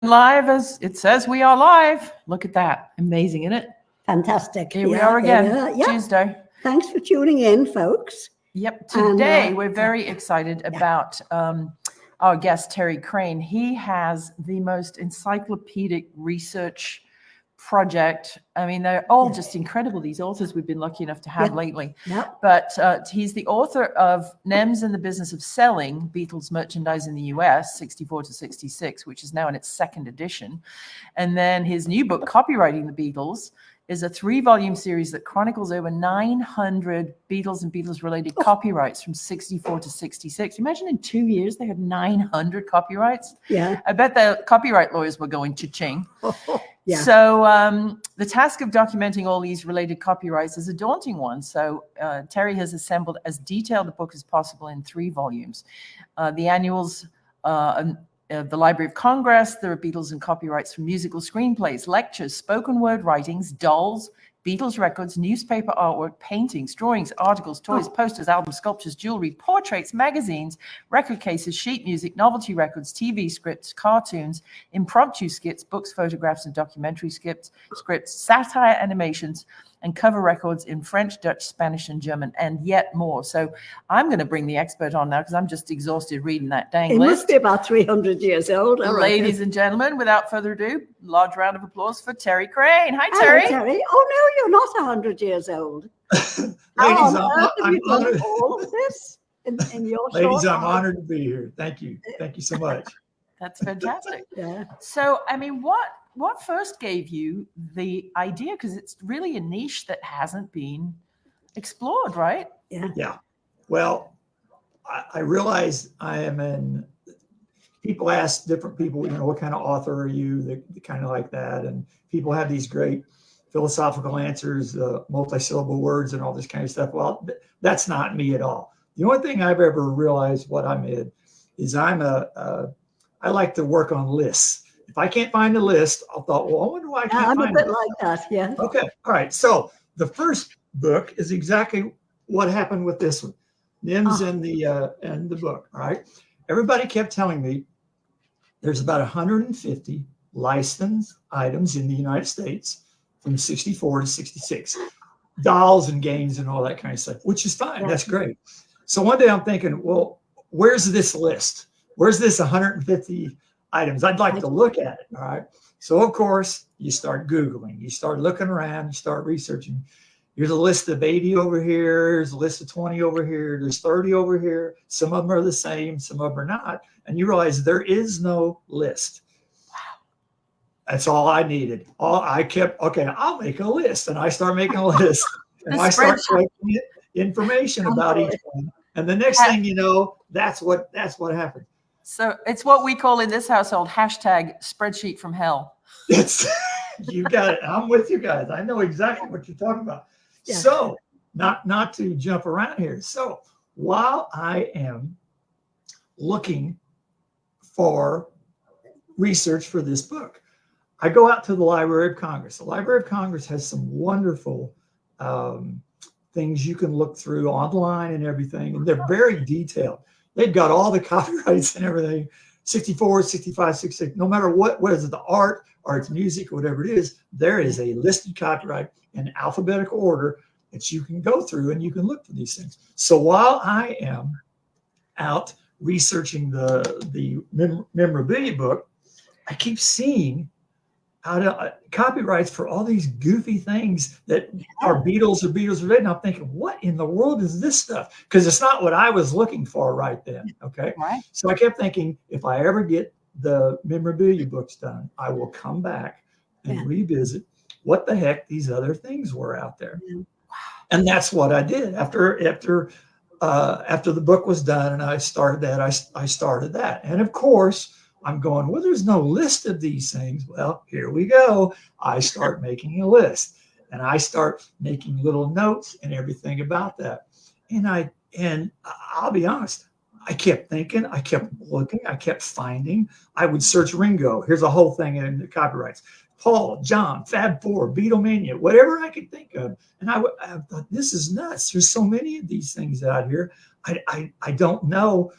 Live as it says we are live. Look at that. Amazing, isn't it? Fantastic. Here we are again, Tuesday. Thanks for tuning in, folks. Yep. Today, we're very excited about our guest, Terry Crain. He has the most encyclopedic research project. I mean, they're all just incredible, these authors we've been lucky enough to have lately. But he's the author of NEMS in the Business of Selling, Beatles Merchandise in the US, 64 to 66, which is now in its second edition. And then his new book, Copywriting the Beatles, is a 3-volume series that chronicles over 900 Beatles and Beatles-related copyrights from 64 to 66. Imagine in 2 years they had 900 copyrights. Yeah. I bet the copyright lawyers were going cha-ching. Yeah. So the task of documenting all these related copyrights is a daunting one. So Terry has assembled as detailed a book as possible in 3 volumes. The annuals of the Library of Congress, there are Beatles and copyrights for musical screenplays, lectures, spoken word writings, dolls, Beatles records, newspaper artwork, paintings, drawings, articles, toys, posters, albums, sculptures, jewelry, portraits, magazines, record cases, sheet music, novelty records, TV scripts, cartoons, impromptu skits, books, photographs, and documentary scripts, satire animations, and cover records in French, Dutch, Spanish, and German, and yet more. So I'm going to bring the expert on now because I'm just exhausted reading that dang list. It must be about 300 years old. Ladies and gentlemen, without further ado, large round of applause for Terry Crain. Hi, Terry. Hello, Terry. Oh, no, you're not 100 years old. Ladies, I'm honored. All of this in your Ladies, I'm honored to be here. Thank you. Thank you so much. That's fantastic. Yeah. So, I mean, what first gave you the idea? Because it's really a niche that hasn't been explored, right? Yeah. Yeah. Well, I realize I am people ask different people, what kind of author are you? They kind of like that. And people have these great philosophical answers, multi-syllable words and all this kind of stuff. Well, that's not me at all. The only thing I've ever realized what I'm in is I like to work on lists. If I can't find a list, I thought, well, I wonder why I can't find it. I'm a bit like that, yeah. Okay, all right. So the first book is exactly what happened with this one. NEMS and the book, all right? Everybody kept telling me there's about 150 licensed items in the United States from 64 to 66. Dolls and games and all that kind of stuff, which is fine. Yeah. That's great. So one day I'm thinking, well, where's this list? Where's this 150 items? I'd like to look at it, all right? So, of course, you start Googling. You start looking around. You start researching. Here's a list of 80 over here. Here's a list of 20 over here. There's 30 over here. Some of them are the same. Some of them are not. And you realize there is no list. Wow. That's all I needed. I'll make a list. And I start making a list. And I start collecting information about each one. And the next thing you know, that's what happened. So it's what we call in this household hashtag spreadsheet from hell. You got it. I'm with you guys. I know exactly what you're talking about. Yeah. So not to jump around here. So while I am looking for research for this book, I go out to the Library of Congress. The Library of Congress has some wonderful things you can look through online and everything. And they're very detailed. They've got all the copyrights and everything, 64, 65, 66, no matter what is it, the art or it's music or whatever it is, there is a listed copyright in alphabetical order that you can go through and you can look for these things. So while I am out researching the memorabilia book, I keep seeing copyrights for all these goofy things that are Beatles related. And I'm thinking, what in the world is this stuff? Because it's not what I was looking for right then. Okay. Right. So I kept thinking, if I ever get the memorabilia books done, I will come back and revisit what the heck these other things were out there. Wow. And that's what I did after the book was done and I started that. I started that. And of course, I'm going, well, there's no list of these things. Well, here we go. I start making a list and I start making little notes and everything about that. And I'll be honest, I kept thinking, I kept looking, I kept finding. I would search Ringo. Here's a whole thing in the copyrights. Paul, John, Fab Four, Beatlemania, whatever I could think of. And I thought, this is nuts. There's so many of these things out here. I don't know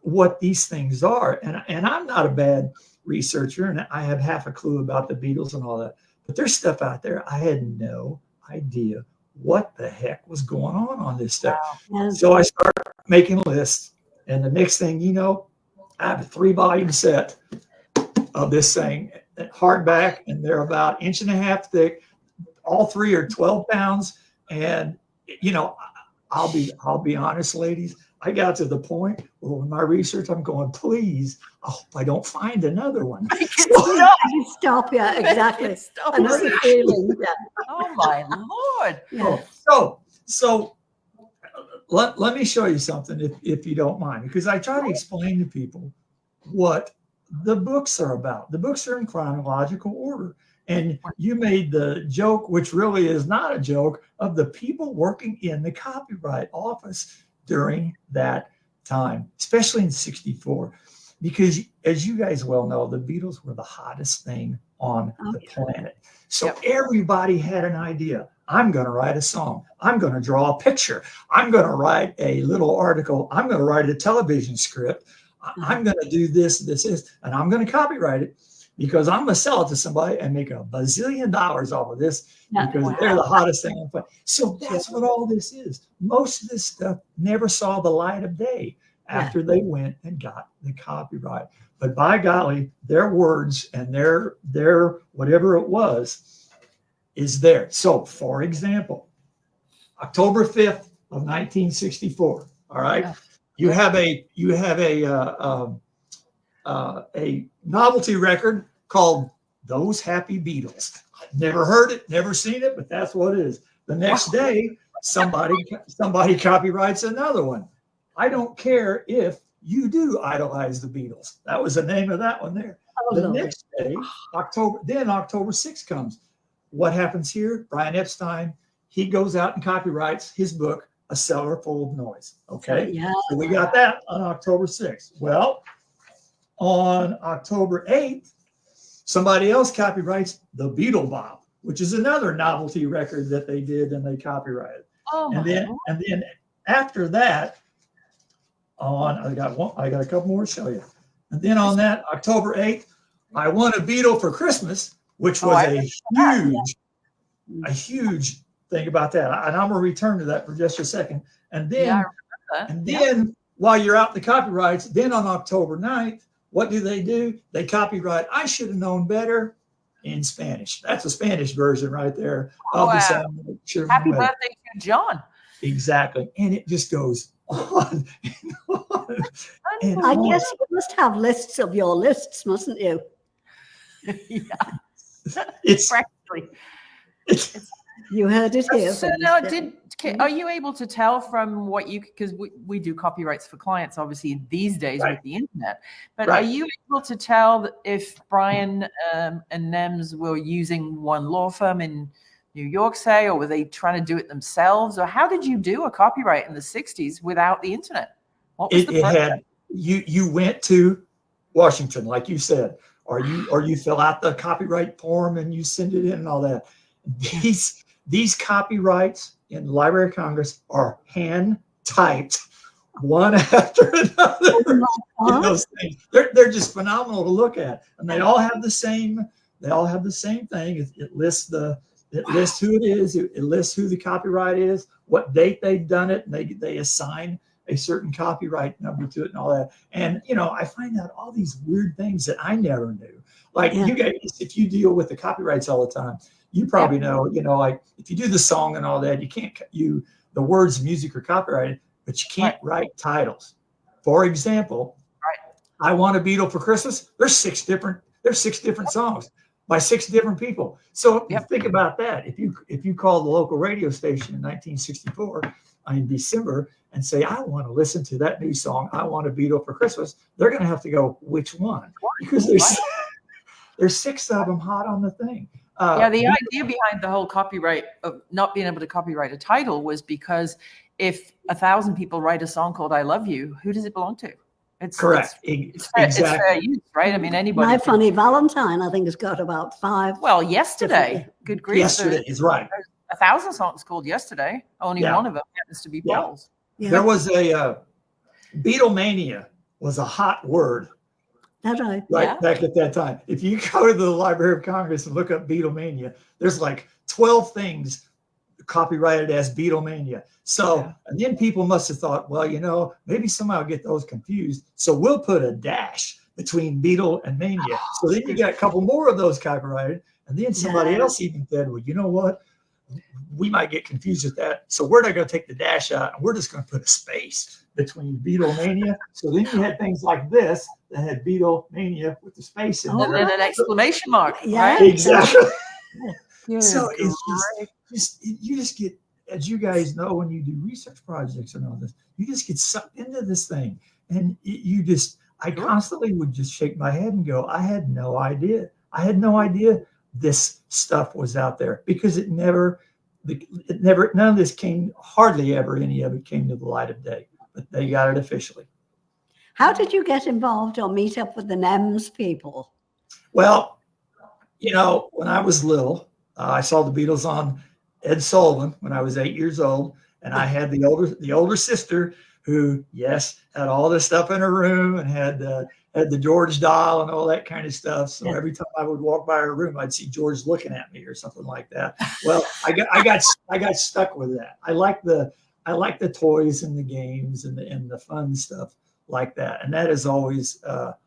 what these things are. And I'm not a bad researcher, and I have half a clue about the Beatles and all that. But there's stuff out there I had no idea what the heck was going on this stuff. Wow. So I start making a list, and the next thing you know, I have a 3-volume set of this thing, hardback, and they're about 1.5 inches thick. All 3 are 12 pounds, and you know, I'll be honest, ladies. I got to the point where in my research, I'm going, please, I hope I don't find another one. Stop, yeah, exactly. I know the feeling. Yeah. Oh my Lord. Yeah. So let me show you something if you don't mind, because I try to explain to people what the books are about. The books are in chronological order. And you made the joke, which really is not a joke, of the people working in the copyright office during that time, especially in '64. Because as you guys well know, the Beatles were the hottest thing on the planet. So everybody had an idea. I'm going to write a song. I'm going to draw a picture. I'm going to write a little article. I'm going to write a television script. I'm going to do this, and I'm going to copyright it because I'm going to sell it to somebody and make $1 bazillion off of this because they're the hottest thing on the planet. So that's what all this is. Most of this stuff never saw the light of day after they went and got the copyright. But by golly, their words and their whatever it was is there. So, for example, October 5th of 1964. All right, you have a novelty record called "Those Happy Beatles." Never heard it, never seen it, but that's what it is. The next day, somebody copyrights another one. I don't care if you do idolize the Beatles. That was the name of that one there. The next day, October 6th comes. What happens here? Brian Epstein, he goes out and copyrights his book, A Cellar Full of Noise. Okay. Yeah. So we got that on October 6th. Well, on October 8th, somebody else copyrights The Beatle Bop, which is another novelty record that they did and they copyrighted. And then after that, I got a couple more to show you. And then on that October 8th, I Won a Beatle for Christmas, which was a huge thing about that. And I'm going to return to that for just a second. And then, while you're out in the copyrights, then on October 9th, what do? They copyright I Should Have Known Better in Spanish. That's a Spanish version right there of the song. Happy birthday to John. Exactly. And it just goes on and on. And I guess you must have lists of your lists, mustn't you? It's practically. You heard it here. So now, are you able to tell from what you, because we do copyrights for clients, obviously these days with the internet, but are you able to tell if Brian and NEMS were using one law firm in New York, say, or were they trying to do it themselves, or how did you do a copyright in the '60s without the internet? What was the process? You went to Washington, like you said, or you fill out the copyright form and you send it in and all that. These copyrights in the Library of Congress are hand typed one after another. Those things. They're just phenomenal to look at, and they all have the same. They all have the same thing. It lists who it is. It lists who the copyright is, what date they've done it, and they assign a certain copyright number to it and all that. And I find out all these weird things that I never knew. Like you guys, if you deal with the copyrights all the time, you probably know, like if you do the song and all that, you can't, the words music are copyrighted, but you can't write titles. For example, I Want a Beatle for Christmas. There's six different songs by 6 different people. So think about that. If you call the local radio station in 1964 in December and say, I want to listen to that new song, I Want a Beatle for Christmas, they're going to have to go, which one? Because there's 6 of them hot on the thing. The idea behind the whole copyright of not being able to copyright a title was because if 1,000 people write a song called I Love You, who does it belong to? It's correct. It's fair use, right? I mean, anybody. My Funny Valentine, I think, has got about 5. Well, Yesterday. Good grief. Yesterday is right. 1,000 songs called Yesterday. Only one of them happens to be Paul's. Yeah. There was a Beatlemania was a hot word That's right. Right, back at that time. If you go to the Library of Congress and look up Beatlemania, there's like 12 things copyrighted as Beatlemania. So, and then people must have thought, well, you know, maybe somehow get those confused. So we'll put a dash between Beatle and Mania. So then you got a couple more of those copyrighted. And then somebody else even said, well, you know what? We might get confused with that. So we're not going to take the dash out, and we're just going to put a space between Beatlemania. So then you had things like this that had Beatlemania with the space in And there. then an exclamation mark. Yeah. Right? Exactly. Good So it's grief. you just get, as you guys know, when you do research projects and all this, you just get sucked into this thing. And I constantly would just shake my head and go, I had no idea. I had no idea this stuff was out there, because none of this came, hardly ever any of it came to the light of day, but they got it officially. How did you get involved or meet up with the NEMS people? Well, you know, when I was little, I saw the Beatles on Ed Sullivan when I was 8 years old, and I had the older sister who, yes, had all this stuff in her room and had the George doll and all that kind of stuff. So every time I would walk by her room, I'd see George looking at me or something like that. Well, I got stuck with that. I like the toys and the games and the fun stuff like that, and that has always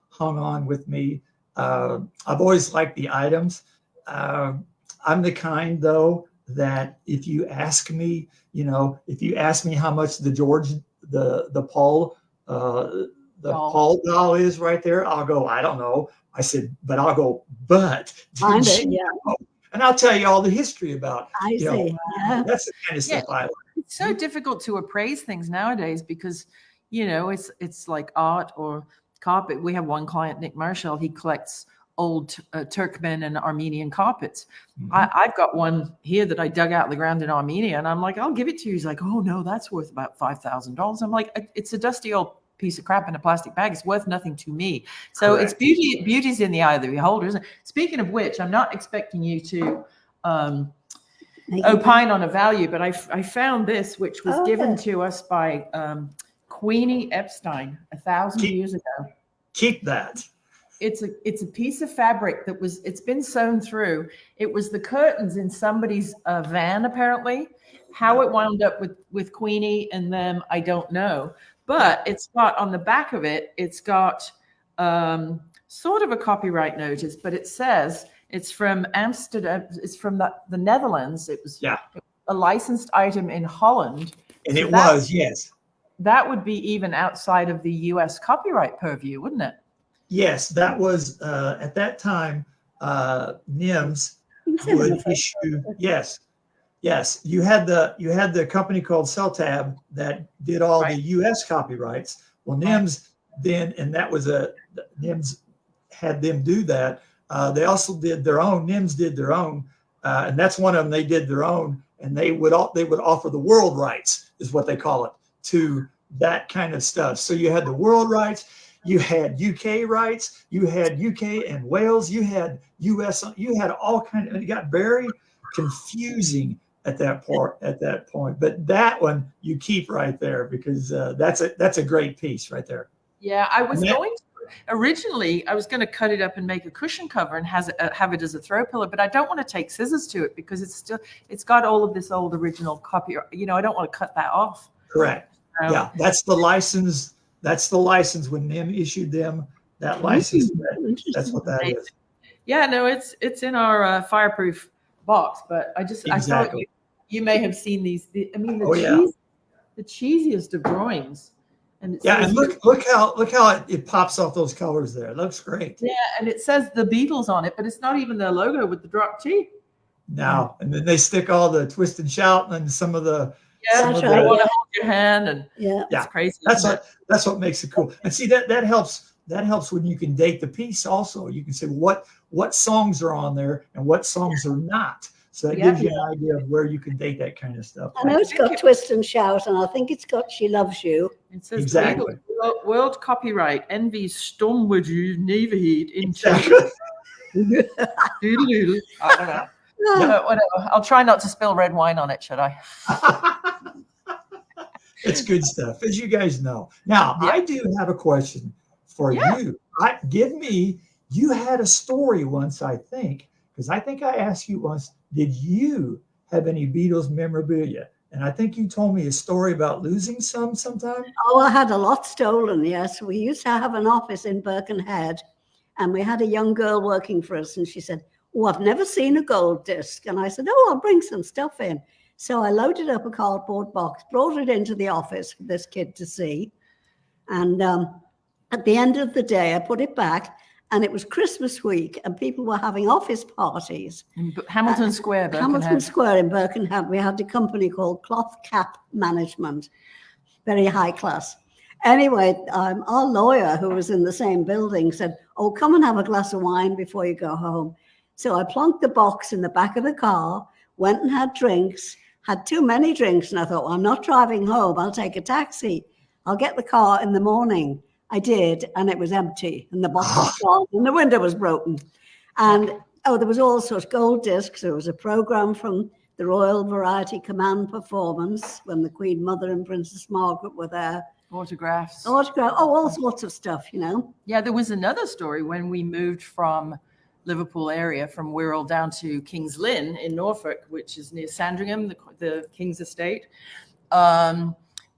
hung on with me. I've always liked the items. I'm the kind, though, that if you ask me, how much the George, the Paul doll is right there, I'll go, I don't know. I said, but I'll go, but Find it, yeah. And I'll tell you all the history about. I see. Yeah. That's the kind of stuff I like. It's so difficult to appraise things nowadays because, you know, it's like art or carpet. We have one client, Nick Marshall. He collects old Turkmen and Armenian carpets. Mm-hmm. I've got one here that I dug out of the ground in Armenia, and I'm like, I'll give it to you. He's like, oh no, that's worth about $5,000. I'm like, it's a dusty old piece of crap in a plastic bag. It's worth nothing to me. So Correct. It's beauty's in the eye of the beholder, isn't it? Speaking of which, I'm not expecting you to opine on a value, but I found this, which was given to us by Queenie Epstein 1,000 years ago. Keep that. It's a piece of fabric it's been sewn through. It was the curtains in somebody's van, apparently. How it wound up with Queenie and them, I don't know. But it's got on the back of it, it's got sort of a copyright notice, but it says it's from Amsterdam. It's from the Netherlands. It was a licensed item in Holland. And so it was, yes. That would be even outside of the U.S. copyright purview, wouldn't it? Yes, that was at that time. NEMS would issue. Yes. You had the company called Celtab that did all the U.S. copyrights. Well, NEMS then, and that was NEMS had them do that. They also did their own. NEMS did their own, and that's one of them. They did their own, and they would offer the world rights, is what they call it, to that kind of stuff. So you had the world rights. You had UK rights, you had UK and Wales, you had US, you had all kinds of, it got very confusing at that point. But that one you keep right there because that's a great piece right there. Yeah, originally I was going to cut it up and make a cushion cover and have it as a throw pillow, but I don't want to take scissors to it because it's got all of this old original copy. You know, I don't want to cut that off. Correct. Yeah, that's the license. That's the license when NEM issued them that license. That's what that is. Yeah, no, it's in our fireproof box, but I thought you may have seen these. The cheesiest of drawings. And and look how it pops off those colors there. It looks great. Yeah, and it says the Beatles on it, but it's not even their logo with the drop T. No, and then they stick all the twist and shout and some of the. Yeah, I want to hold your hand, and it's crazy. That's what makes it cool. And see that helps. That helps when you can date the piece. Also, you can say what songs are on there and what songs are not. So that gives you an idea of where you can date that kind of stuff. I know it's got twist and shout, and I think it's got "She Loves You." It says exactly. World copyright. Envy storm would you never heed into. Doodle. I don't know. Whatever. I'll try not to spill red wine on it, should I? It's good stuff, as you guys know. Now, I do have a question for you. You had a story once, I think, because I think I asked you once, did you have any Beatles memorabilia? And I think you told me a story about losing sometime. Oh, I had a lot stolen, yes. We used to have an office in Birkenhead, and we had a young girl working for us, and she said, oh, I've never seen a gold disc. And I said, oh, I'll bring some stuff in. So I loaded up a cardboard box, brought it into the office for this kid to see. And at the end of the day, I put it back, and it was Christmas week, and people were having office parties. In Hamilton Square, Birkenhead. Hamilton Square in Birkenhead. We had a company called Cloth Cap Management, very high class. Anyway, our lawyer, who was in the same building, said, oh, come and have a glass of wine before you go home. So I plunked the box in the back of the car, went and had drinks, had too many drinks, and I thought, well, I'm not driving home. I'll take a taxi. I'll get the car in the morning. I did, and it was empty, and the box was gone, and the window was broken. And, there was all sorts of gold discs. There was a program from the Royal Variety Command performance when the Queen Mother and Princess Margaret were there. Autographs. All sorts of stuff, Yeah, there was another story when we moved from Liverpool area, from Wirral down to King's Lynn in Norfolk, which is near Sandringham, the King's estate.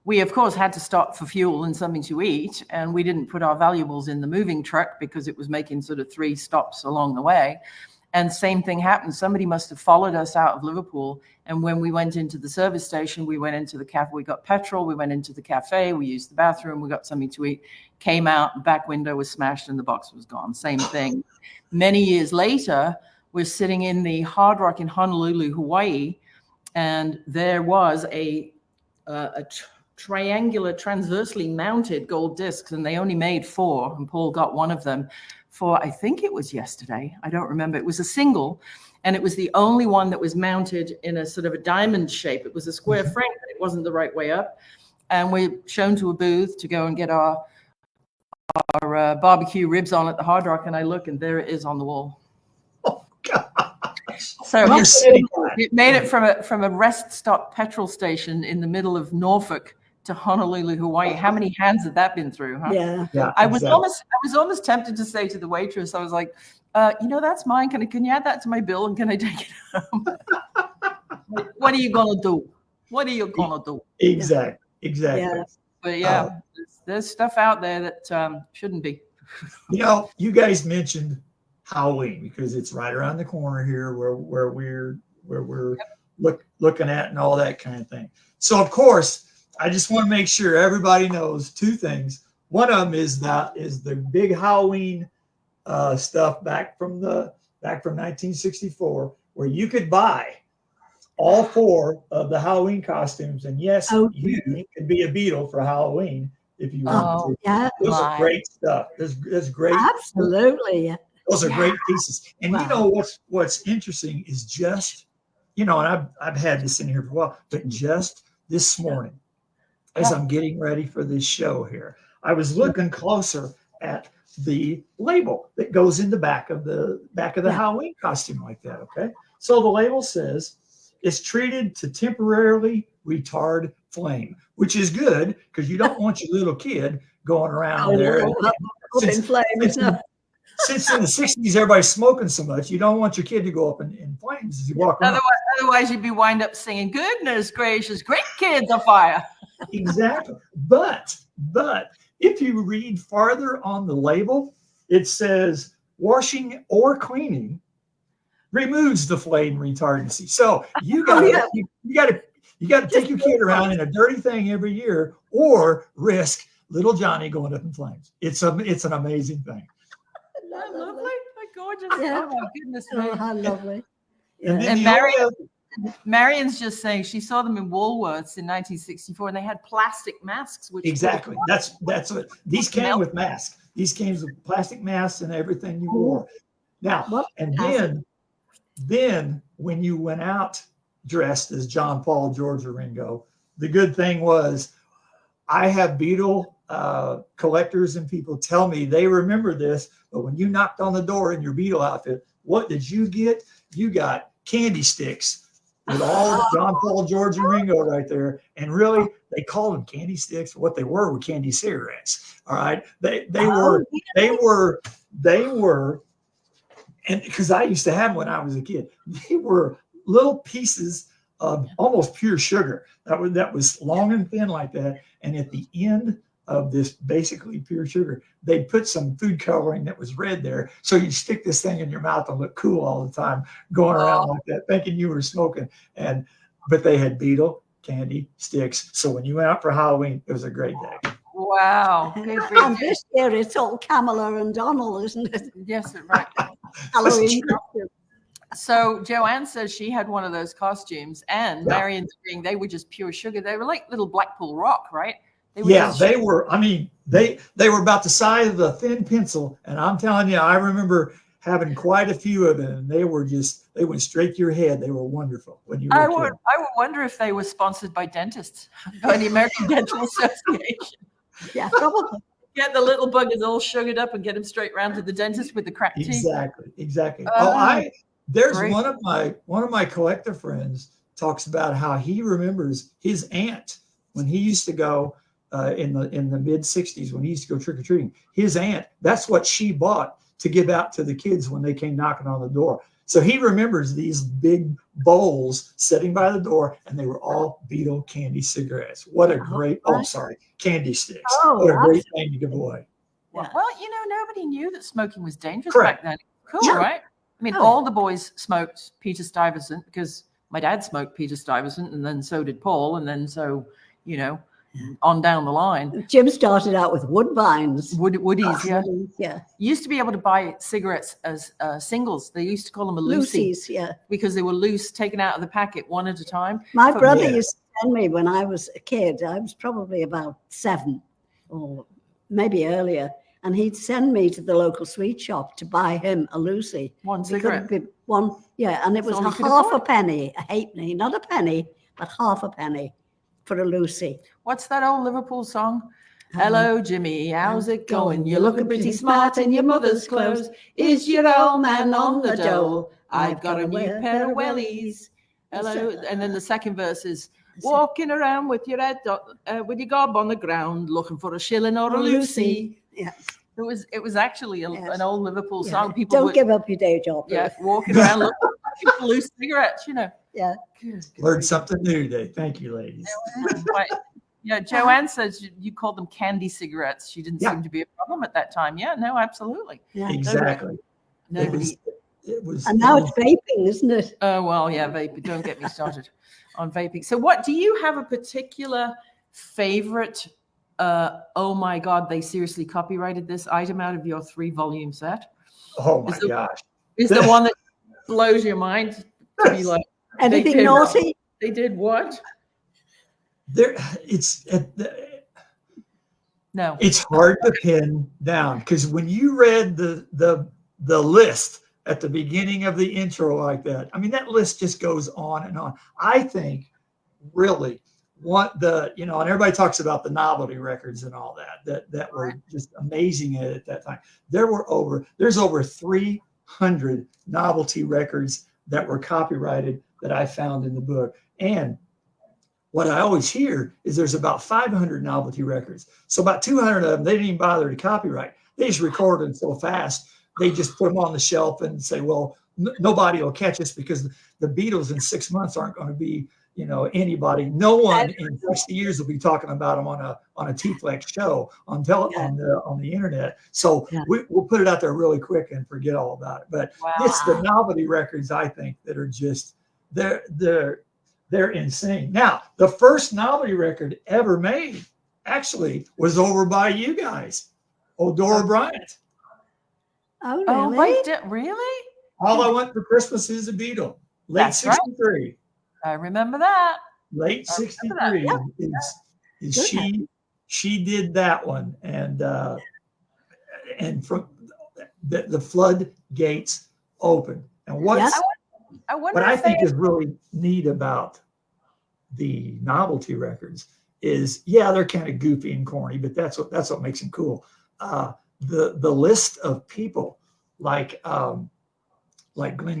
We, of course, had to stop for fuel and something to eat, and we didn't put our valuables in the moving truck because it was making sort of 3 stops along the way. And same thing happened. Somebody must have followed us out of Liverpool. And when we went into the service station, we went into the cafe, we got petrol, we went into the cafe, we used the bathroom, we got something to eat, came out, the back window was smashed and the box was gone. Same thing. Many years later, we're sitting in the Hard Rock in Honolulu, Hawaii, and there was a triangular, transversely mounted gold discs, and they only made 4, and Paul got one of them for, I think it was yesterday. I don't remember. It was a single, and it was the only one that was mounted in a sort of a diamond shape. It was a square frame, but it wasn't the right way up. And we're shown to a booth to go and get our barbecue ribs on at the Hard Rock, and I look, and there it is on the wall. Oh, God. So You're it made it from a rest stop petrol station in the middle of Norfolk to Honolulu, Hawaii. How many hands had that been through? Huh? Yeah. I was almost tempted to say to the waitress, I was like, that's mine. Can you add that to my bill, and can I take it home? What are you gonna do? What are you gonna do? Exactly. Yeah. But there's stuff out there that shouldn't be. You guys mentioned Halloween because it's right around the corner here where we're looking at and all that kind of thing. So of course, I just want to make sure everybody knows 2 things. One of them is the big Halloween stuff back from 1964, where you could buy all 4 of the Halloween costumes, and yes, you could be a Beatle for Halloween if you want to. Yeah, those are great stuff. There's great. Absolutely. Those are great pieces. And what's interesting is just, and I've had this in here for a while, but just this morning, as I'm getting ready for this show here, I was looking closer at the label that goes in the back of the Halloween costume like that. Okay. So the label says it's treated to temporarily retard flame, which is good because you don't want your little kid going around there. Since in the 60s, everybody's smoking so much, you don't want your kid to go up in flames as you walk around. Otherwise, you'd be wind up singing, goodness gracious, great kids on fire. Exactly. But if you read farther on the label, it says washing or cleaning removes the flame retardancy. So you got to take your kid around in a dirty thing every year, or risk little Johnny going up in flames. It's an amazing thing. Isn't that lovely? Gorgeous. Yeah. Oh my goodness. How lovely. And Marion's just saying she saw them in Woolworths in 1964, and they had plastic masks. Which exactly. That's what these came with masks. These came with plastic masks and everything you wore. Now, and then when you went out dressed as John, Paul, George, or Ringo, the good thing was I have Beatle collectors and people tell me they remember this, but when you knocked on the door in your Beatle outfit, what did you get? You got candy sticks with all the John, Paul, George, and Ringo right there. And really, they called them candy sticks. What they were candy cigarettes. All right. They were, and because I used to have them when I was a kid, they were little pieces of almost pure sugar that was long and thin like that. And at the end of this basically pure sugar, they'd put some food coloring that was red there. So you stick this thing in your mouth and look cool all the time, going around like that, thinking you were smoking. But they had Beetle candy sticks. So when you went out for Halloween, it was a great day. Wow. And this year it's all Camilla and Donald, isn't it? Yes, right. Halloween costume. So Joanne says she had one of those costumes, and Marion's agreeing they were just pure sugar. They were like little Blackpool Rock, right? They were. I mean, they were about the size of a thin pencil, and I'm telling you, I remember having quite a few of them. And they went straight to your head. They were wonderful when you were I a would wonder if they were sponsored by dentists, by the American Dental Association. Yeah, probably. Get the little buggers all sugared up and get them straight round to the dentist with the cracked teeth. Exactly. Great. one of my collector friends talks about how he remembers his aunt when he used to go in the mid 60s, when he used to go trick or treating. His aunt, that's what she bought to give out to the kids when they came knocking on the door. So he remembers these big bowls sitting by the door, and they were all Beetle candy cigarettes. What a great, candy sticks. What a great thing to give away. Well, nobody knew that smoking was dangerous Correct. back then. Cool, right? I mean, all the boys smoked Peter Stuyvesant because my dad smoked Peter Stuyvesant, and then so did Paul, and then so, on down the line. Jim started out with Woodbines. Woodies, yeah. Yeah. You used to be able to buy cigarettes as singles. They used to call them a Lucy. Lucy's, yeah. Because they were loose, taken out of the packet one at a time. My brother used to send me when I was a kid. I was probably about 7 or maybe earlier. And he'd send me to the local sweet shop to buy him a Lucy. One cigarette. And it was half a penny, a halfpenny, not a penny, but half a penny for a Lucy. What's that old Liverpool song? Hello, Jimmy, how's it going? You're looking pretty smart in your mother's clothes. Is your old man on the dole? I've got a new pair of wellies. Hello. And then the second verse is, walking around with your head, with your gob on the ground, looking for a shilling or a Lucy. Yeah. It was actually an old Liverpool song. People don't give up your day job. Yeah, walking around looking for loose cigarettes, Yeah. Learned something new today. Thank you, ladies. Yeah, Joanne says you called them candy cigarettes. She didn't seem to be a problem at that time. Yeah, no, absolutely. Yeah. Exactly. Nobody. It was. And now it's vaping, isn't it? Oh, well, yeah, vaping. Don't get me started on vaping. So do you have a particular favorite, oh my God, they seriously copyrighted this item out of your 3-volume set? Oh my gosh. Is the one that blows your mind to be like, anything naughty? They did what? No. It's hard to pin down because when you read the list at the beginning of the intro like that, I mean, that list just goes on and on. I think really and everybody talks about the novelty records and all that were just amazing at that time. There's over 300 novelty records that were copyrighted that I found in the book. And what I always hear is there's about 500 novelty records. So about 200 of them, they didn't even bother to copyright. They just recorded them so fast. They just put them on the shelf and say, well, nobody will catch us because the Beatles in 6 months aren't going to be, anybody. No one in 60 years will be talking about them on a TeaFlix show on the internet. So we'll put it out there really quick and forget all about it. But it's the novelty records, I think, that are just they're insane. Now, the first novelty record ever made actually was over by you guys, Dora Bryant. Oh, really? Really? All I Want for Christmas is a Beatle. Late 63. Right. I remember that. Late 63 is she did that one. And from the floodgates open. And what I think is really neat about the novelty records is, they're kind of goofy and corny, but that's what makes them cool. The list of people like Glenn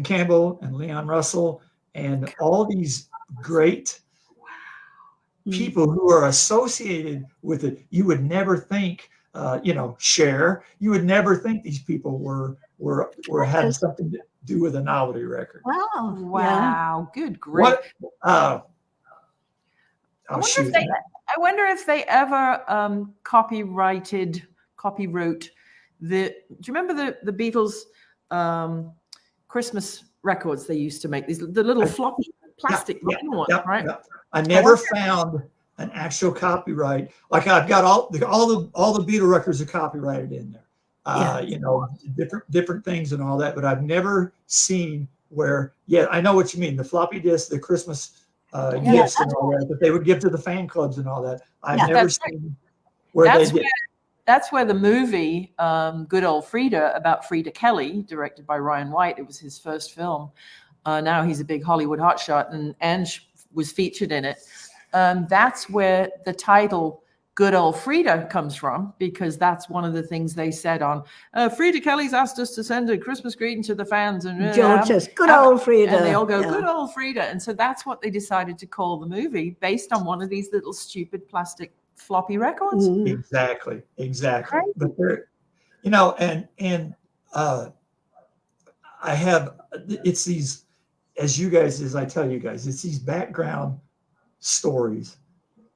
Campbell and Leon Russell and all these great people who are associated with it. You would never think, Cher. You would never think these people were had something to do with a novelty record. Wow. Wow. Good grief. What? I wonder if they ever copywrote do you remember the Beatles Christmas records they used to make, the little floppy plastic ones, right? Yeah. I never found an actual copyright. Like I've got all the Beatle records are copyrighted in there. Different things and all that, but I've never seen where. Yeah, I know what you mean. The floppy disk, the Christmas gifts and all that they would give to the fan clubs and all that. I've never seen where they did. That's where the movie Good Old Frida, about Frida Kelly, directed by Ryan White, it was his first film. Now he's a big Hollywood hotshot, and Ange was featured in it. That's where the title Good Old Frida comes from, because that's one of the things they said on Frida Kelly's asked us to send a Christmas greeting to the fans. And George's Good Old Frida. And they all go, Good Old Frida. And so that's what they decided to call the movie, based on one of these little stupid plastic floppy records. Exactly. Crazy. But they're, and I have, it's these, as I tell you guys, it's these background stories.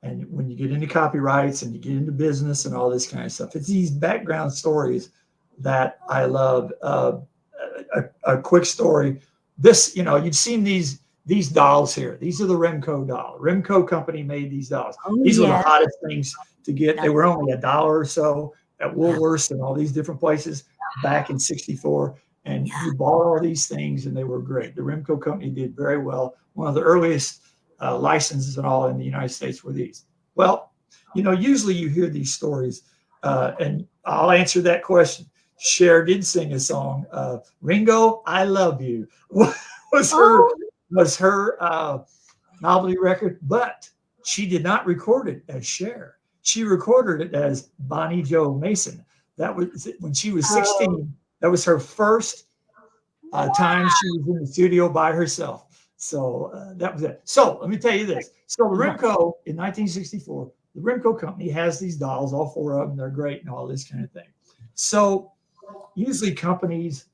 And when you get into copyrights and you get into business and all this kind of stuff, it's these background stories that I love. A quick story. This, you've seen these dolls here. These are the Remco dolls. Remco company made these dolls. These were the hottest things to get. They were only $1 or so at Woolworths and all these different places back in '64. And you bought all these things and they were great. The Remco company did very well. One of the earliest licenses and all in the United States were these. Well, usually you hear these stories and I'll answer that question. Cher did sing a song, Ringo, I Love You, was her novelty record, but she did not record it as Cher. She recorded it as Bonnie Jo Mason. That was when she was 16. That was her first time she was in the studio by herself. So that was it. So let me tell you this. So the Remco in 1964, the Remco company has these dolls, all 4 of them. They're great and all this kind of thing. So usually companies,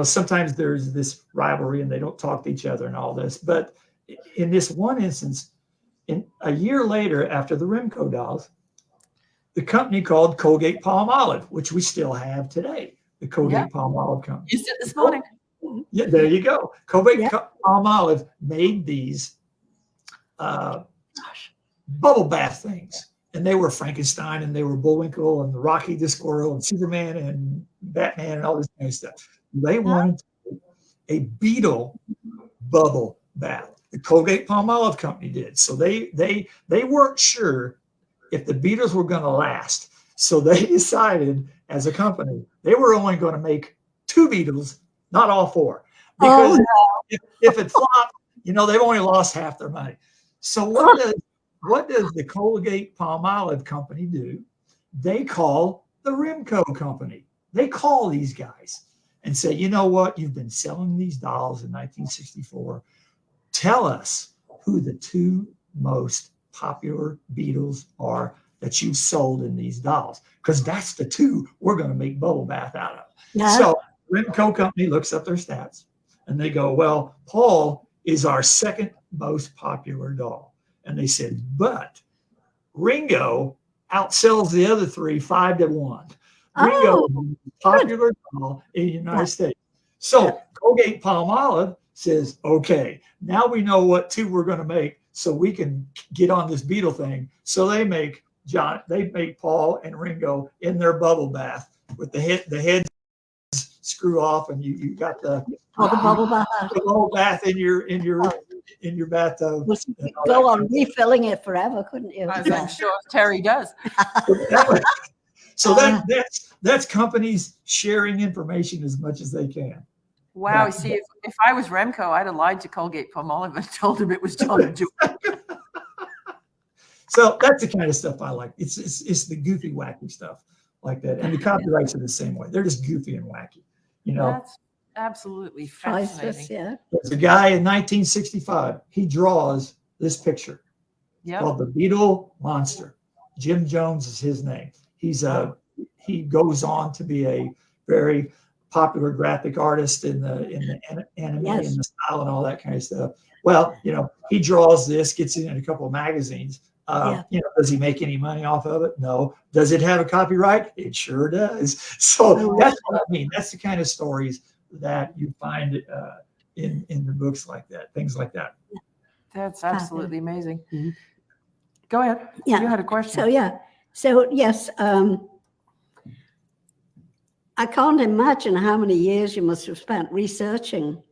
sometimes there's this rivalry and they don't talk to each other and all this. But in this one instance, a year later after the Remco dolls, the company called Colgate Palmolive, which we still have today, the Colgate Palmolive company. Used it this morning. Yeah, there you go. Colgate Palmolive made these bubble bath things. And they were Frankenstein and they were Bullwinkle and the Rocky the Squirrel and Superman and Batman and all this kind of stuff. They wanted a Beatle bubble bath. The Colgate Palmolive company did. So they weren't sure if the Beatles were going to last. So they decided as a company, they were only going to make 2 Beatles, not all 4. Because if it flopped, they've only lost half their money. So what does the Colgate Palmolive company do? They call the Remco company. They call these guys and say, you know what? You've been selling these dolls in 1964. Tell us who the 2 most popular Beatles are that you've sold in these dolls, because that's the 2 we're going to make bubble bath out of. Yeah. So Remco company looks up their stats and they go, well, Paul is our 2nd most popular doll. And they said, but Ringo outsells the other 3 5-1. Ringo is the popular doll in the United States. So Colgate Palmolive says, okay, now we know what 2 we're going to make, so we can get on this Beatle thing. So they make Paul and Ringo in their bubble bath with the heads screw off, and you got the bubble bath in your bathtub. Well, you could go on refilling it forever, couldn't you? I'm sure Terry does. So that's companies sharing information as much as they can. Wow. See, if I was Remco, I'd have lied to Colgate Palmolive and told him it was John and Julie. So that's the kind of stuff I like. It's the goofy, wacky stuff like that. And the copyrights are the same way. They're just goofy and wacky, absolutely Priceless, fascinating. yeah. There's a guy in 1965. He draws this picture. Yeah. Called the Beatle Monster. Jim Jones is his name. He goes on to be a very popular graphic artist in the anime Yes. and the style and all that kind of stuff. Well, he draws this, gets it in a couple of magazines. Does he make any money off of it? No. Does it have a copyright? It sure does. So that's what I mean. That's the kind of stories that you find in the books like that, things like that. That's absolutely amazing. Mhm. Go ahead. Yeah. You had a question. So yes, I can't imagine how many years you must have spent researching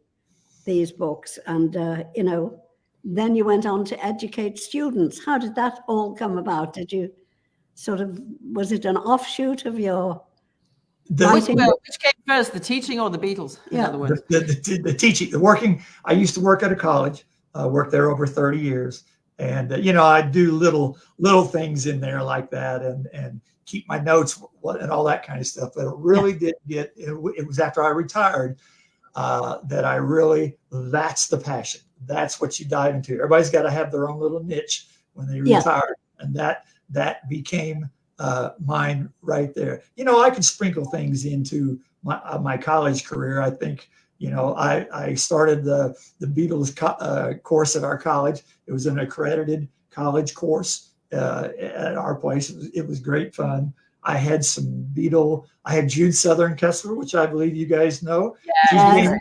these books, and then you went on to educate students. How did that all come about? Did you was it an offshoot of your writing? Which came first, the teaching or the Beatles? In other words, the teaching, the working. I used to work at a college. Worked there over 30 years. And, I do little things in there like that and keep my notes and all that kind of stuff. But it really did it was after I retired that I really, that's the passion. That's what you dive into. Everybody's got to have their own little niche when they retire. And that became mine right there. I could sprinkle things into my college career. I think, I started the Beatles course at our college. It was an accredited college course at our place. It was great fun. I had Jude Southern Kessler, which I believe you guys know. Yes.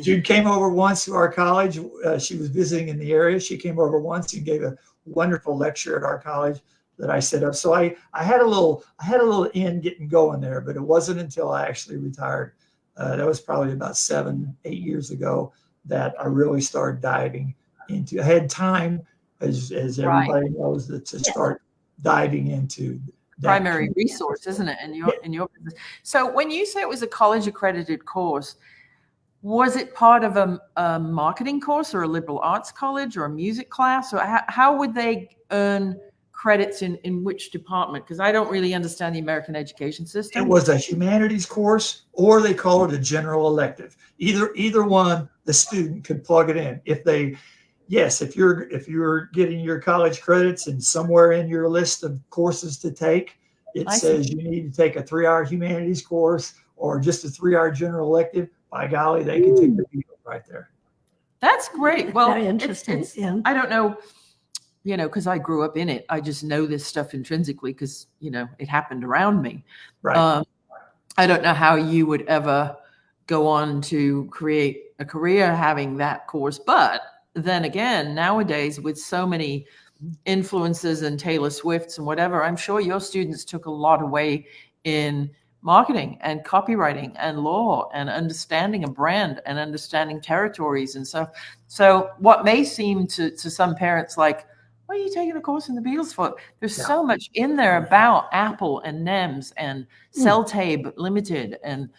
Jude came over once to our college. She was visiting in the area. She came over once and gave a wonderful lecture at our college that I set up. So I had a little in getting going there, but it wasn't until I actually retired. That was probably about 7-8 years ago that I really started diving into. I had time, as everybody knows, to start diving into that primary resource, isn't it? In your business. So when you say it was a college accredited course, was it part of a marketing course or a liberal arts college or a music class? Or how would they earn credits in which department? Because I don't really understand the American education system. It was a humanities course, or they call it a general elective. Either one, the student could plug it in. If you're getting your college credits and somewhere in your list of courses to take, it says you need to take a 3-hour humanities course or just a 3-hour general elective, by golly, they can take the Beatles right there. That's great. Well, very interesting. I don't know. Because I grew up in it, I just know this stuff intrinsically because, it happened around me. Right. I don't know how you would ever go on to create a career having that course. But then again, nowadays, with so many influences and Taylor Swifts and whatever, I'm sure your students took a lot away in marketing and copywriting and law and understanding a brand and understanding territories and stuff. So what may seem to some parents like, what are you taking a course in the Beatles for? There's so much in there about Apple and NEMS and Cell-Tape Limited and,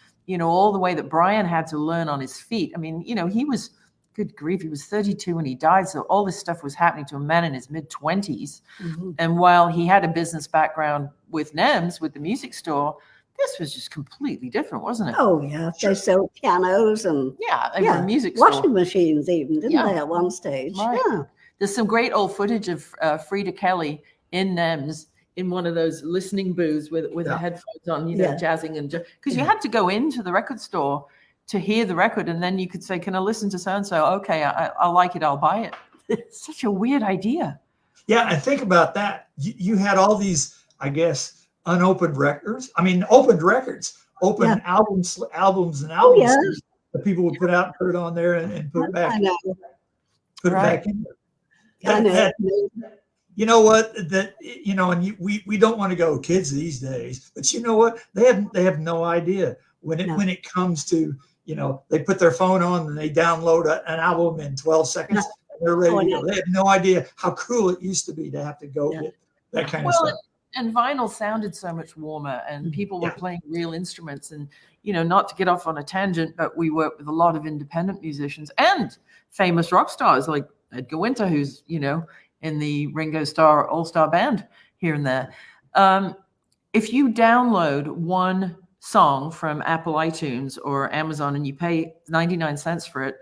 all the way that Brian had to learn on his feet. I mean, he was, good grief, he was 32 when he died. So all this stuff was happening to a man in his mid-20s. Mm-hmm. And while he had a business background with NEMS, with the music store, this was just completely different, wasn't it? Oh, yeah. They sold pianos and they were a music store. Washing machines even, didn't they, at one stage? Right. Yeah. There's some great old footage of Frida Kelly in NEMS in one of those listening booths with the headphones on, jazzing and because you had to go into the record store to hear the record, and then you could say, "Can I listen to so and so?" Okay, I like it, I'll buy it. It's such a weird idea. Yeah, and think about that. You had all these, I guess, unopened records. I mean, opened records, albums and albums. That people would put out and put it on there and put it back. Put it back in there. You know what? And we don't want to go kids these days, but you know what? They have no idea when it comes to, they put their phone on and they download an album in 12 seconds and they're ready to go. They have no idea how cool it used to be to have to go get that kind of stuff. And vinyl sounded so much warmer, and people were playing real instruments. And, not to get off on a tangent, but we work with a lot of independent musicians and famous rock stars like Edgar Winter, who's, in the Ringo Starr All-Star Band here and there. If you download one song from Apple iTunes or Amazon and you pay 99 cents for it,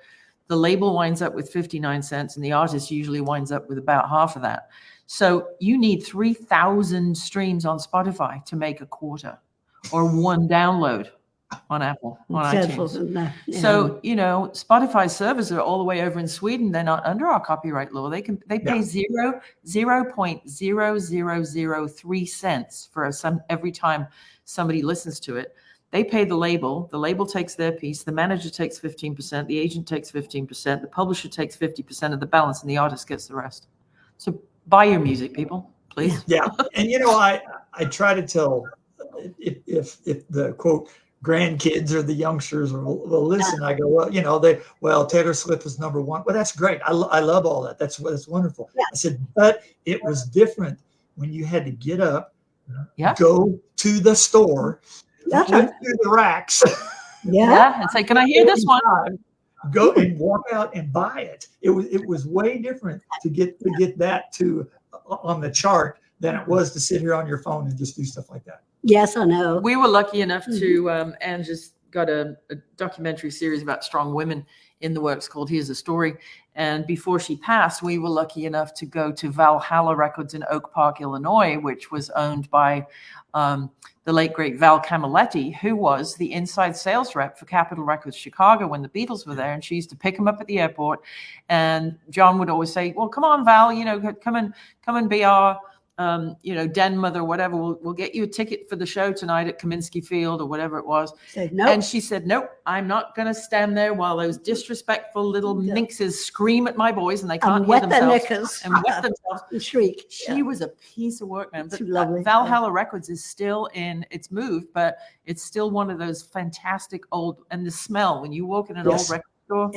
the label winds up with 59 cents and the artist usually winds up with about half of that. So you need 3,000 streams on Spotify to make a quarter, or one download on Apple, on iTunes. So, you know, Spotify servers are all the way over in Sweden. They're not under our copyright law. They pay 0.0003 cents for every time somebody listens to it. They pay the label takes their piece, the manager takes 15%, the agent takes 15%, the publisher takes 50% of the balance, and the artist gets the rest. So buy your music, people, please. Yeah. And, you know, I try to tell if the quote grandkids or the youngsters will listen, I go, well, you know, Taylor Swift was number one. Well, that's great. I love all that. That's wonderful. Yeah. I said, but it was different when you had to get up, go to the store, flip through the racks. And say, can I hear this one? Go and walk out and buy it. It was way different to get that on the chart than it was to sit here on your phone and just do stuff like that. Yes, I know. We were lucky enough to, Anne just got a documentary series about strong women in the works called Here's a Story. And before she passed, we were lucky enough to go to Valhalla Records in Oak Park, Illinois, which was owned by the late, great Val Camilletti, who was the inside sales rep for Capitol Records Chicago when the Beatles were there. And she used to pick him up at the airport. And John would always say, well, come on, Val, you know, come and be our den mother, whatever. We'll get you a ticket for the show tonight at Kaminsky Field or whatever it was. Nope. And she said, nope, I'm not going to stand there while those disrespectful little minxes scream at my boys and they can't hear themselves. Knickers. And wet themselves. And shriek. She was a piece of work, man. But lovely. Valhalla Records is still it's moved, but it's still one of those fantastic old, and the smell when you walk in an old record store,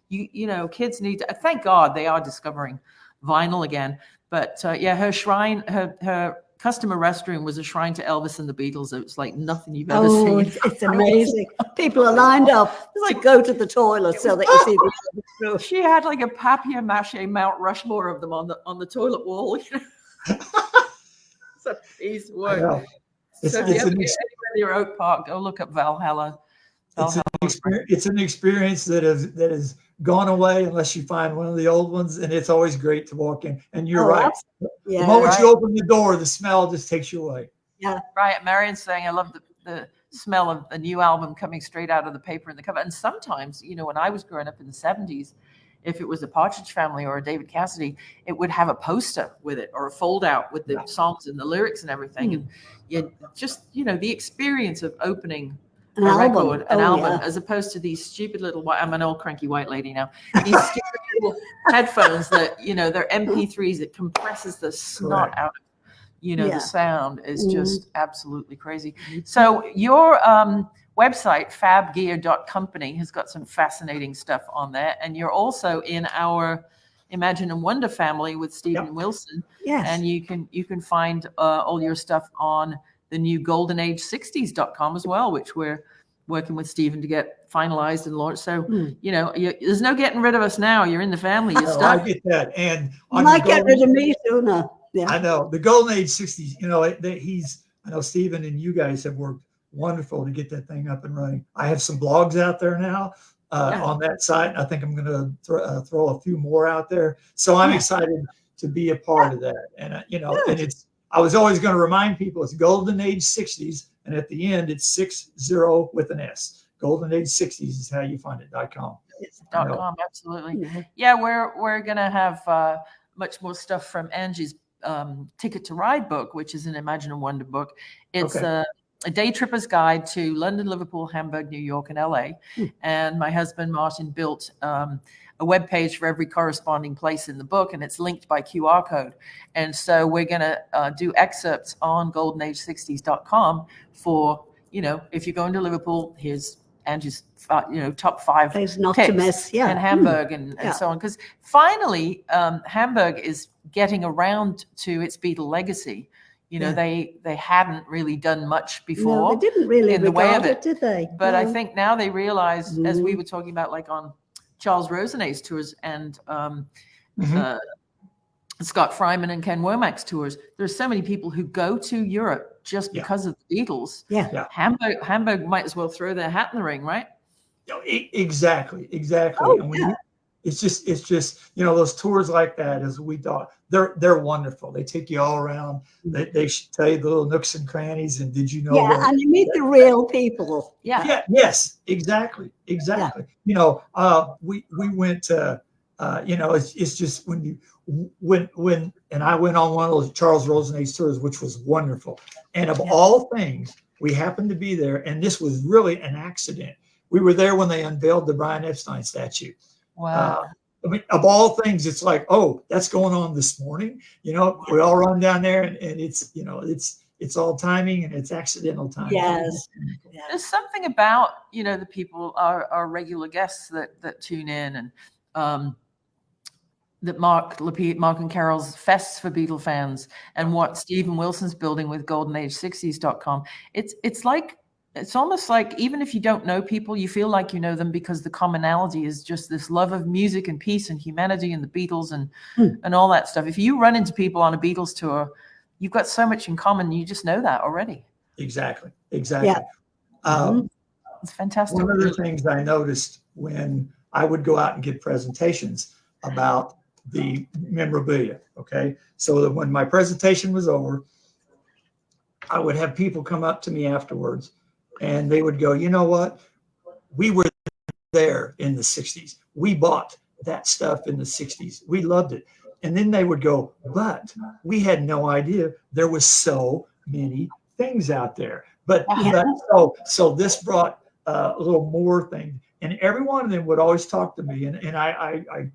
you know, kids need to, thank God they are discovering vinyl again. But her shrine, her customer restroom was a shrine to Elvis and the Beatles. It was like nothing you've ever seen. It's amazing. People are lined up. It's like go to the toilet so that you see the She had like a papier-mâché Mount Rushmore of them on the toilet wall. You know? It's a piece of work. So if you ever get anywhere near Oak Park, go look up Valhalla. It's an experience that has gone away unless you find one of the old ones, and it's always great to walk in. And you're right. The moment you open the door, the smell just takes you away. Yeah, right. Marion's saying, I love the smell of a new album coming straight out of the paper and the cover. And sometimes, you know, when I was growing up in the 70s, if it was a Partridge Family or a David Cassidy, it would have a poster with it or a fold out with the songs and the lyrics and everything. And you just, you know, the experience of opening an album, as opposed to these stupid little I'm an old cranky white lady now. These stupid little headphones that, you know, they're MP3s. It compresses the snot out of, you know, the sound is just absolutely crazy. So your website, fabgear.company, has got some fascinating stuff on there. And you're also in our Imagine and Wonder family with Stephen Wilson. Yes. And you can find all your stuff on the new goldenage60s.com as well, which we're working with Stephen to get finalized and launched. So, you know, there's no getting rid of us now. You're in the family. You're stuck. I get that. And you might get rid of me sooner. Yeah. I know. The Golden Age 60s, you know, I know Stephen and you guys have worked wonderful to get that thing up and running. I have some blogs out there now on that site. I think I'm going to throw a few more out there. So I'm excited to be a part of that. And, you know, and I was always going to remind people it's Golden Age 60s, and at the end it's 60 with an S. Golden Age 60s is how you find it.com. .com, absolutely. Yeah, we're going to have much more stuff from Angie's Ticket to Ride book, which is an Imagine and Wonder book. It's a day tripper's guide to London, Liverpool, Hamburg, New York, and LA. And my husband Martin built a web page for every corresponding place in the book, and it's linked by QR code. And so we're going to do excerpts on goldenage60s.com for, you know, if you're going to Liverpool, here's Angie's, top 5 place not to miss, and Hamburg and so on. Because finally, Hamburg is getting around to its Beatle legacy. You know, they hadn't really done much before. No, they didn't really in the way of it, did they? But I think now they realize, as we were talking about, like on Charles Rosenay's tours and Scott Fryman and Ken Womack's tours. There's so many people who go to Europe just because of the Beatles. Yeah. Hamburg might as well throw their hat in the ring, right? Exactly. Oh, And yeah. it's just those tours like that, as we thought, they're wonderful. They take you all around. They should tell you the little nooks and crannies. And did you know? Yeah, and you meet the real people. Yeah. Yes. Exactly. Yeah. We went to. It's just when I went on one of those Charles Rosenay's tours, which was wonderful. And of all things, we happened to be there, and this was really an accident. We were there when they unveiled the Brian Epstein statue. Wow. I mean, of all things, it's like, oh, that's going on this morning. We all run down there, and it's it's all timing, and it's accidental timing. Yes. There's something about the people, our regular guests that tune in, and that Mark and Carol's Fests for Beatle fans, and what Stephen Wilson's building with goldenage60s.com. It's almost like, even if you don't know people, you feel like you know them, because the commonality is just this love of music and peace and humanity and the Beatles and all that stuff. If you run into people on a Beatles tour, you've got so much in common. You just know that already. Exactly. Yeah. It's fantastic. One of the things I noticed when I would go out and give presentations about the memorabilia. Okay. So that when my presentation was over, I would have people come up to me afterwards, and they would go, you know what? We were there in the 60s. We bought that stuff in the 60s. We loved it. And then they would go, but we had no idea there was so many things out there. But so this brought a little more thing. And every one of them would always talk to me. And I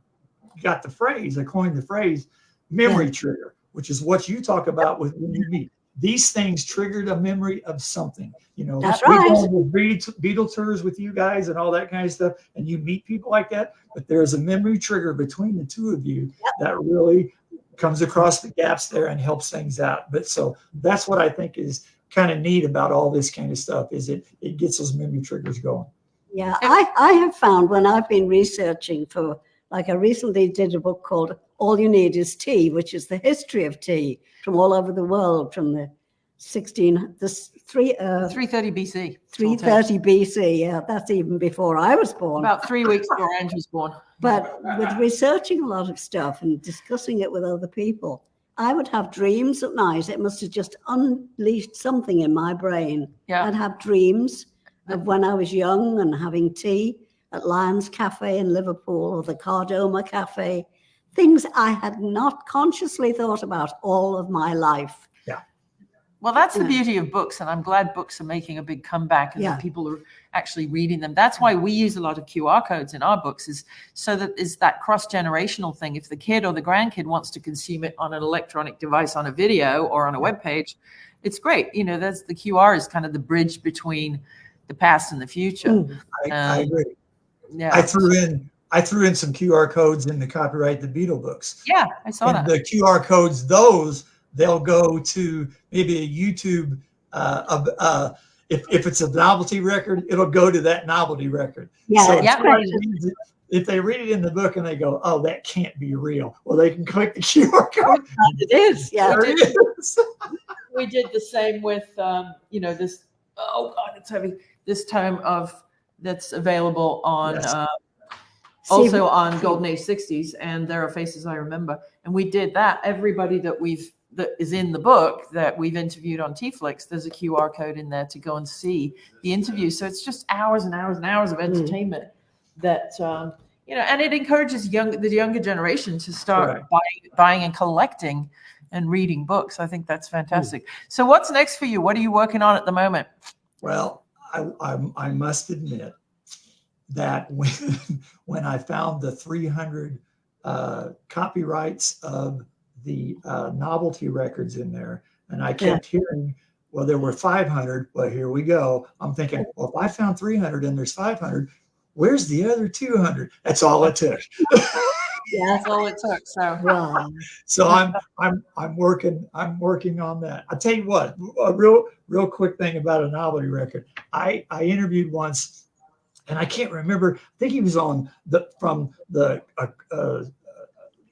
got the phrase, I coined the phrase memory trigger, which is what you talk about with when you meet. These things triggered a memory of something. That's right. We've done Beatle tours with you guys and all that kind of stuff, and you meet people like that. But there's a memory trigger between the two of you that really comes across the gaps there and helps things out. But so that's what I think is kind of neat about all this kind of stuff, is it gets those memory triggers going. Yeah, I have found when I've been researching for, like, I recently did a book called All You Need Is Tea, which is the history of tea from all over the world, from the 330 BC. 330 BC. Yeah, that's even before I was born. About 3 weeks before Angie was born. But with researching a lot of stuff and discussing it with other people, I would have dreams at night. It must have just unleashed something in my brain. Yeah. I'd have dreams of when I was young and having tea at Lions Cafe in Liverpool, or the Cardoma Cafe, things I had not consciously thought about all of my life. Yeah. Well, that's the beauty of books, and I'm glad books are making a big comeback, and that people are actually reading them. That's why we use a lot of QR codes in our books, is so that is that cross-generational thing. If the kid or the grandkid wants to consume it on an electronic device, on a video or on a web page, it's great. That's the QR is kind of the bridge between the past and the future. I agree. Yeah. I threw in some QR codes in the Copyright the Beatle books. Yeah, I saw that. The QR codes, they'll go to maybe a YouTube. If it's a novelty record, it'll go to that novelty record. Yeah, so yeah. If they read it in the book and they go, "Oh, that can't be real," well, they can click the QR code. It is. Yeah, there it is. We did the same with this. Oh God, it's heavy. This tome that's available on. Also on Golden Age 60s, and There Are Faces I Remember. And we did that. Everybody that is in the book that we've interviewed on TeaFlix, there's a QR code in there to go and see the interview. So it's just hours and hours and hours of entertainment that, and it encourages the younger generation to start buying and collecting and reading books. I think that's fantastic. So what's next for you? What are you working on at the moment? Well, I must admit that when I found the 300 copyrights of the novelty records in there, and I kept hearing, well, there were 500, but here we go. I'm thinking, well, if I found 300 and there's 500, where's the other 200? That's all it took. Yeah, that's all it took. So wow. So I'm working on that. I'll tell you what, a real quick thing about a novelty record. I interviewed once, and I can't remember. I think he was on from the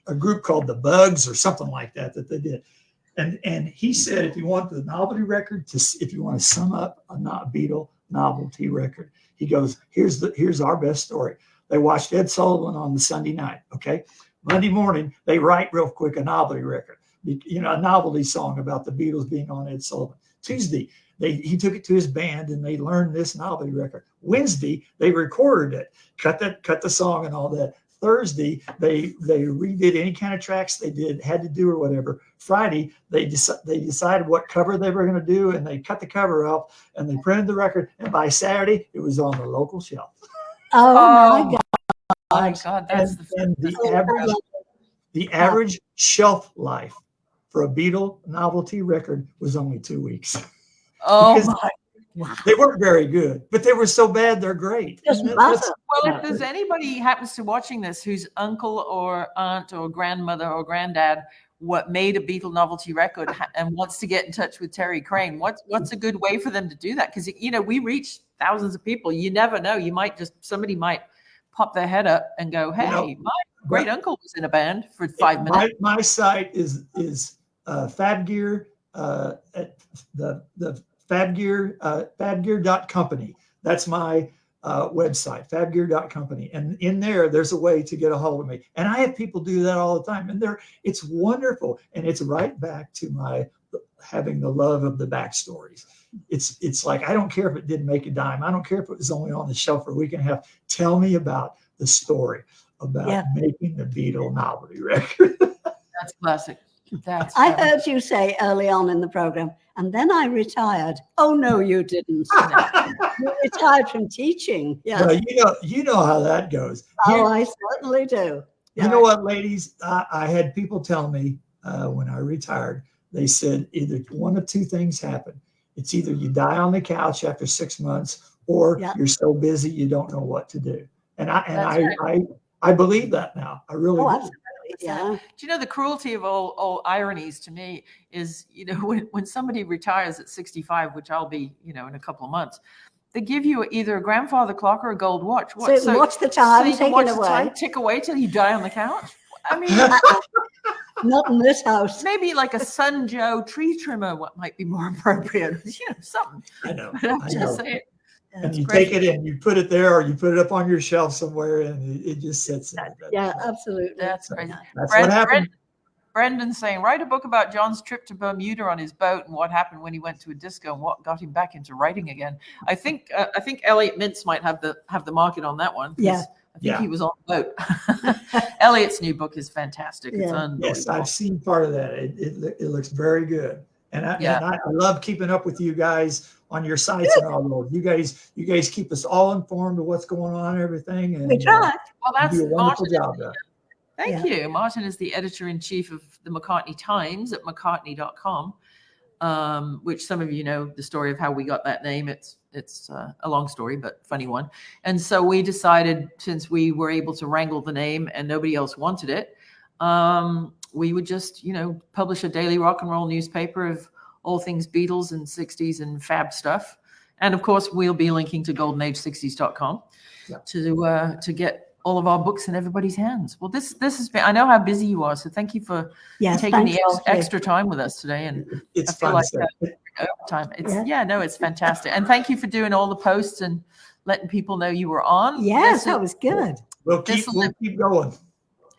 a group called the Bugs or something like that they did. And he said, if you want the novelty record, if you want to sum up a Beatle novelty record, he goes, here's our best story. They watched Ed Sullivan on the Sunday night. Okay. Monday morning, they write real quick a novelty record, a novelty song about the Beatles being on Ed Sullivan. Tuesday, he took it to his band and they learned this novelty record. Wednesday, they recorded it, cut the song and all that. Thursday, they redid any kind of tracks they had to do or whatever. Friday, they decided what cover they were going to do, and they cut the cover off and they printed the record. And by Saturday, it was on the local shelf. Oh my God! My God, that's and the average shelf life for a Beatle novelty record was only 2 weeks. Oh Because my. Wow. they weren't very good, but they were so bad they're great. Well, if there's anybody happens to watching this whose uncle or aunt or grandmother or granddad made a Beatle novelty record and wants to get in touch with Terry Crain, what's a good way for them to do that? Because we reach thousands of people. You never know. Somebody might pop their head up and go, "Hey, my great uncle was in a band for 5 minutes." My site is Fab Gear at the fabgear.company. That's my website, fabgear.company. And in there's a way to get a hold of me. And I have people do that all the time. And it's wonderful. And it's right back to my having the love of the backstories. It's like, I don't care if it didn't make a dime. I don't care if it was only on the shelf for a week and a half. Tell me about the story about making the Beatle novelty record. That's classic. I heard you say early on in the program, and then I retired. Oh no, you didn't. You retired from teaching. Yeah. Well, you know how that goes. I certainly do. You know what, ladies? I had people tell me when I retired, they said either one of two things happen. It's either you die on the couch after 6 months, or you're so busy you don't know what to do. And I believe that now. I really do. Absolutely. Yeah. Do you know the cruelty of all ironies to me is, when somebody retires at 65, which I'll be, in a couple of months, they give you either a grandfather clock or a gold watch. So watch the time taken away. Tick away till you die on the couch. I mean, not in this house. Maybe like a Sun Joe tree trimmer. What might be more appropriate? Something. I know. Just say it. And you take it and you put it there, or you put it up on your shelf somewhere, and it just sits there. Yeah, absolutely. That's crazy. That's what happened. Brendan's saying, write a book about John's trip to Bermuda on his boat and what happened when he went to a disco and what got him back into writing again. I think Elliot Mintz might have the market on that one. Yeah. I think he was on the boat. Elliot's new book is fantastic. It's unbelievable. Yes, I've seen part of that. It looks very good. And I love keeping up with you guys on your sites and all those. You guys keep us all informed of what's going on and everything. And we try. Well, that's do a wonderful job there. Thank you. Martin is the editor-in-chief of the McCartney Times at McCartney.com, which some of you know the story of how we got that name. It's a long story, but funny one. And so we decided, since we were able to wrangle the name and nobody else wanted it, we would just, publish a daily rock and roll newspaper of all things Beatles and 60s and fab stuff. And of course, we'll be linking to goldenage60s.com to get all of our books in everybody's hands. Well, this has been, I know how busy you are, so thank you for taking the extra time with us today. And it's I feel fun like overtime. It's fantastic. And thank you for doing all the posts and letting people know you were on. Yes, that was good. We'll keep going.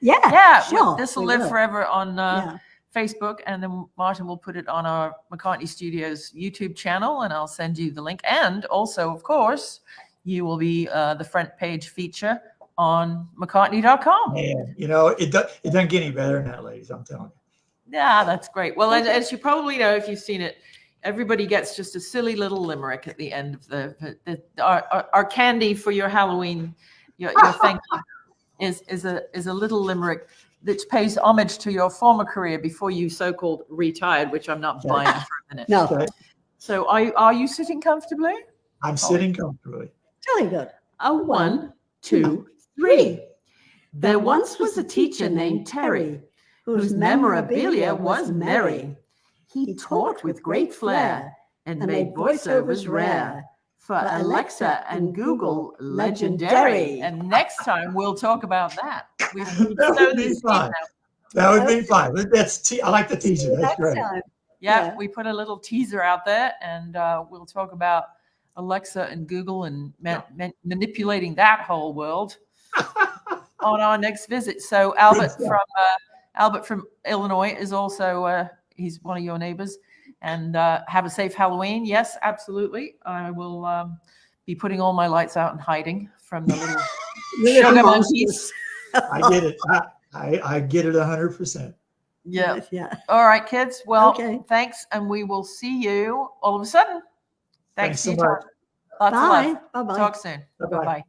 Yeah, sure. This will live forever on Facebook, and then Martin will put it on our McCartney Studios YouTube channel, and I'll send you the link. And also, of course, you will be the front page feature on McCartney.com. Man, it doesn't get any better than that, ladies. I'm telling you. Yeah, that's great. Well, as you probably know, if you've seen it, everybody gets just a silly little limerick at the end of our candy for your Halloween. Your thank you is a little limerick that pays homage to your former career before you so-called retired, which I'm not buying for a minute. No. Okay. So are you sitting comfortably? I'm sitting comfortably. Really good. 1, 2, 3. There once was a teacher named Terry, whose memorabilia was merry. He taught with great flair and made voiceovers rare. For Alexa and Google, legendary. And next time we'll talk about that. That would be fun. That would be fine. I like the teaser. That's Next great. time. Yeah, Yeah. we put a little teaser out there, and we'll talk about Alexa and Google and manipulating that whole world on our next visit. So Albert from Illinois is also he's one of your neighbors. And have a safe Halloween. Yes, absolutely. I will be putting all my lights out and hiding from the little sugar monkeys. I get it. I get it 100%. Yeah. Yeah. All right, kids. Well, Okay. thanks, and we will see you all of a sudden. Thanks so for your much. time. Lots of love. Bye. Bye-bye. Talk soon. Bye-bye. Bye-bye.